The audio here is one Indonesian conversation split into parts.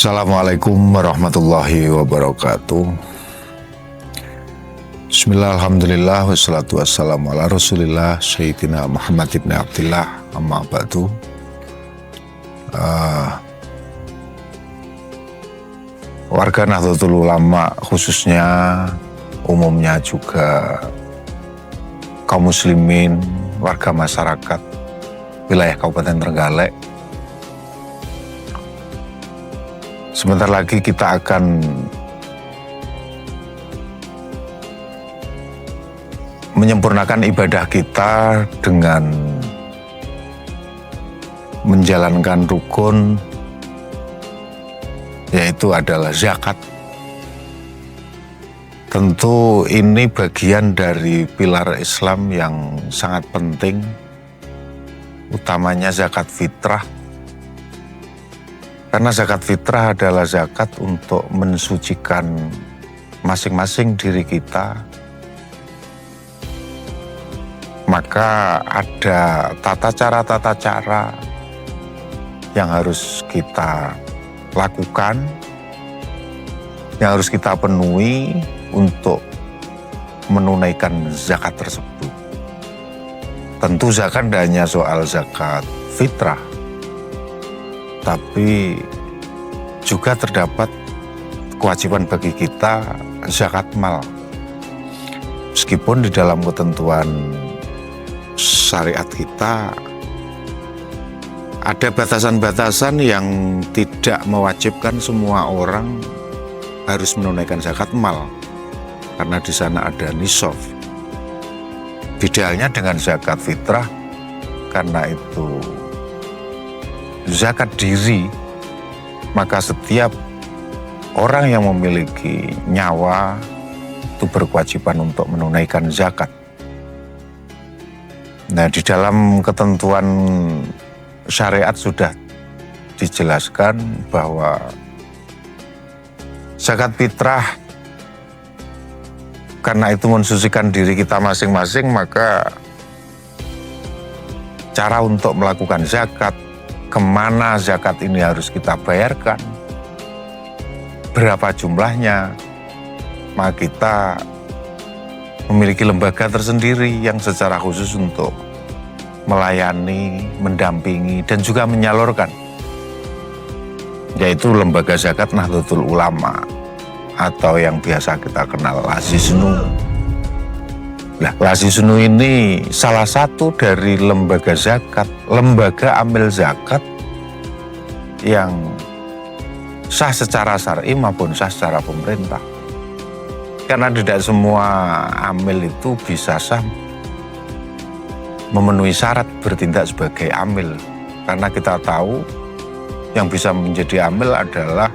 Assalamualaikum warahmatullahi wabarakatuh. Bismillah, alhamdulillah, wassalatu wassalamu ala rasulillah Sayyidina Muhammad ibn Abdillah, amma ba'du. Warga Nahdlatul Ulama, khususnya umumnya juga kaum muslimin, warga masyarakat wilayah Kabupaten Trenggalek, sebentar lagi kita akan menyempurnakan ibadah kita dengan menjalankan rukun, yaitu adalah zakat. Tentu ini bagian dari pilar Islam yang sangat penting, utamanya zakat fitrah. Karena zakat fitrah adalah zakat untuk mensucikan masing-masing diri kita. Maka ada tata cara yang harus kita lakukan, yang harus kita penuhi untuk menunaikan zakat tersebut. Tentu zakat tidak hanya soal zakat fitrah, tapi juga terdapat kewajiban bagi kita zakat mal. Meskipun di dalam ketentuan syariat kita ada batasan-batasan yang tidak mewajibkan semua orang harus menunaikan zakat mal, karena di sana ada nisab. Bedanya dengan zakat fitrah, karena itu zakat diri, maka setiap orang yang memiliki nyawa itu berkewajiban untuk menunaikan zakat. Nah, di dalam ketentuan syariat sudah dijelaskan bahwa zakat fitrah karena itu mensucikan diri kita masing-masing, maka cara untuk melakukan zakat, kemana zakat ini harus kita bayarkan, berapa jumlahnya, maka kita memiliki lembaga tersendiri yang secara khusus untuk melayani, mendampingi, dan juga menyalurkan, yaitu Lembaga Zakat Nahdlatul Ulama, atau yang biasa kita kenal Lasisnu. Nah, Lasisnu ini salah satu dari lembaga zakat, lembaga amil zakat yang sah secara syar'i maupun sah secara pemerintah. Karena tidak semua amil itu bisa sah memenuhi syarat bertindak sebagai amil. Karena kita tahu yang bisa menjadi amil adalah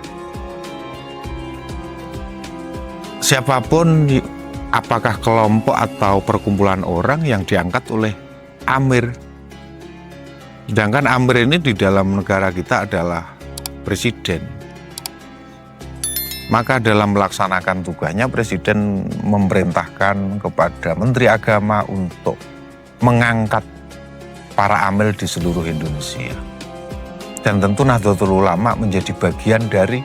siapapun, apakah kelompok atau perkumpulan orang yang diangkat oleh amir. Sedangkan amir ini di dalam negara kita adalah presiden. Maka dalam melaksanakan tugasnya, presiden memerintahkan kepada Menteri Agama untuk mengangkat para amil di seluruh Indonesia. Dan tentu Nahdlatul Ulama menjadi bagian dari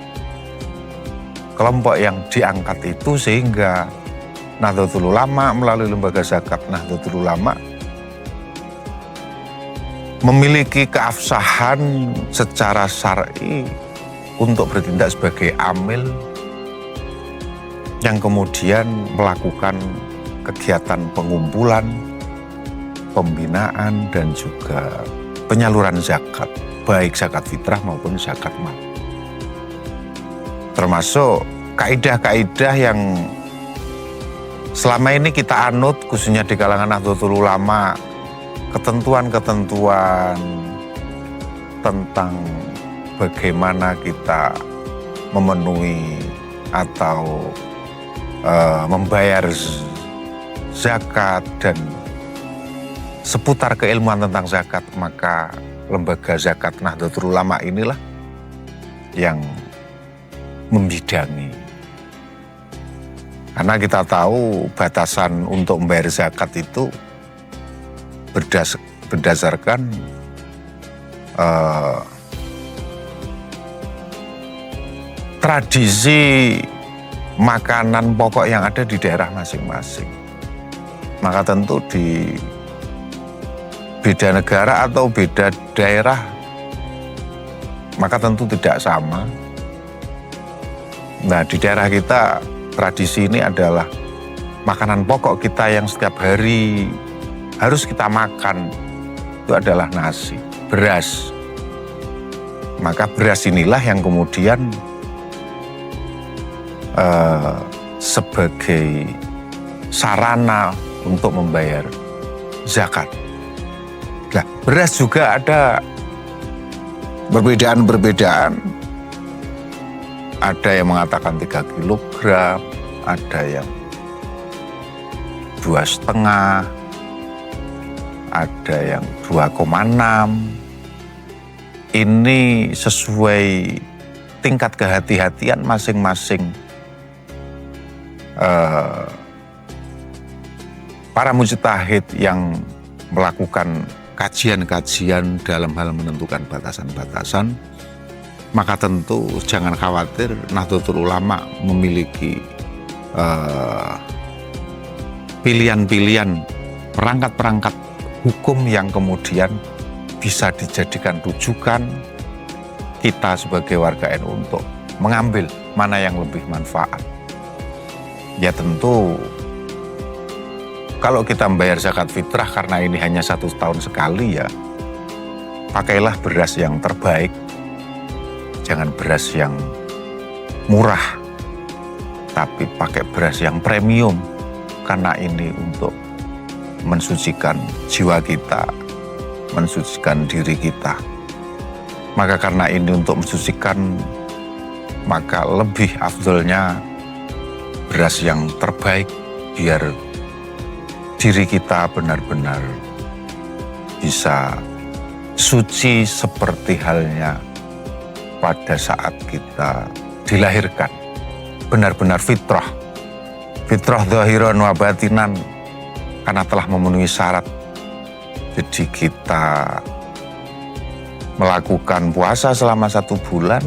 kelompok yang diangkat itu, sehingga Nahdlatul Ulama melalui Lembaga Zakat Nahdlatul Ulama memiliki keabsahan secara syar'i untuk bertindak sebagai amil yang kemudian melakukan kegiatan pengumpulan, pembinaan, dan juga penyaluran zakat, baik zakat fitrah maupun zakat mal. Termasuk kaidah-kaidah yang selama ini kita anut, khususnya di kalangan Nahdlatul Ulama, ketentuan-ketentuan tentang bagaimana kita memenuhi atau membayar zakat dan seputar keilmuan tentang zakat, maka Lembaga Zakat Nahdlatul Ulama inilah yang membidangi. Karena kita tahu batasan untuk membayar zakat itu berdasarkan tradisi makanan pokok yang ada di daerah masing-masing. Maka tentu di beda negara atau beda daerah, maka tentu tidak sama. Nah, di daerah kita tradisi ini adalah makanan pokok kita yang setiap hari harus kita makan, itu adalah nasi, beras. Maka beras inilah yang kemudian sebagai sarana untuk membayar zakat. Nah, beras juga ada perbedaan-perbedaan. Ada yang mengatakan 3 kilogram, ada yang 2,5, ada yang 2,6. Ini sesuai tingkat kehati-hatian masing-masing para mujtahid yang melakukan kajian-kajian dalam hal menentukan batasan-batasan. Maka tentu jangan khawatir, Nahdlatul Ulama memiliki pilihan-pilihan perangkat-perangkat hukum yang kemudian bisa dijadikan rujukan kita sebagai warga NU untuk mengambil mana yang lebih manfaat. Ya tentu kalau kita membayar zakat fitrah karena ini hanya 1 tahun sekali, ya pakailah beras yang terbaik. Jangan beras yang murah, tapi pakai beras yang premium, karena ini untuk mensucikan jiwa kita, mensucikan diri kita. Maka karena ini untuk mensucikan, maka lebih afdolnya beras yang terbaik, biar diri kita benar-benar bisa suci seperti halnya pada saat kita dilahirkan. Benar-benar fitrah. Fitrah zahiran wa batinan, karena telah memenuhi syarat. Jadi kita melakukan puasa selama 1 bulan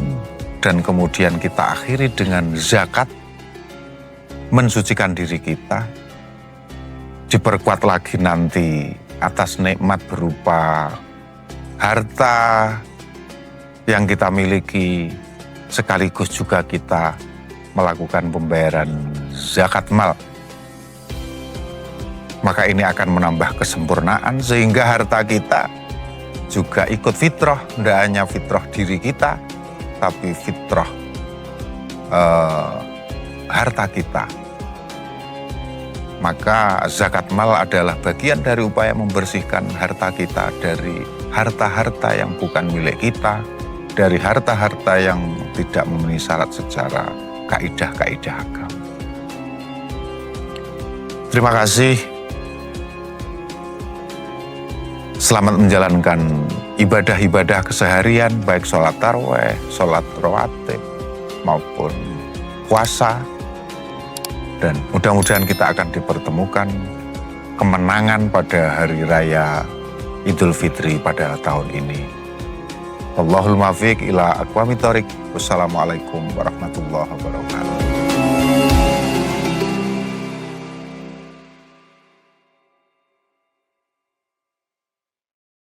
dan kemudian kita akhiri dengan zakat, mensucikan diri kita, diperkuat lagi nanti atas nikmat berupa harta yang kita miliki, sekaligus juga kita melakukan pembayaran zakat mal. Maka ini akan menambah kesempurnaan sehingga harta kita juga ikut fitrah, tidak hanya fitrah diri kita, tapi fitrah harta kita. Maka zakat mal adalah bagian dari upaya membersihkan harta kita dari harta-harta yang bukan milik kita, dari harta-harta yang tidak memenuhi syarat secara kaidah-kaidah agama. Terima kasih. Selamat menjalankan ibadah-ibadah keseharian, baik sholat tarawih, sholat rawatib, maupun puasa. Dan mudah-mudahan kita akan dipertemukan kemenangan pada hari raya Idul Fitri pada tahun ini. Wallahul muwaffiq ila aqwamit thoriq. Wassalamualaikum warahmatullahi wabarakatuh.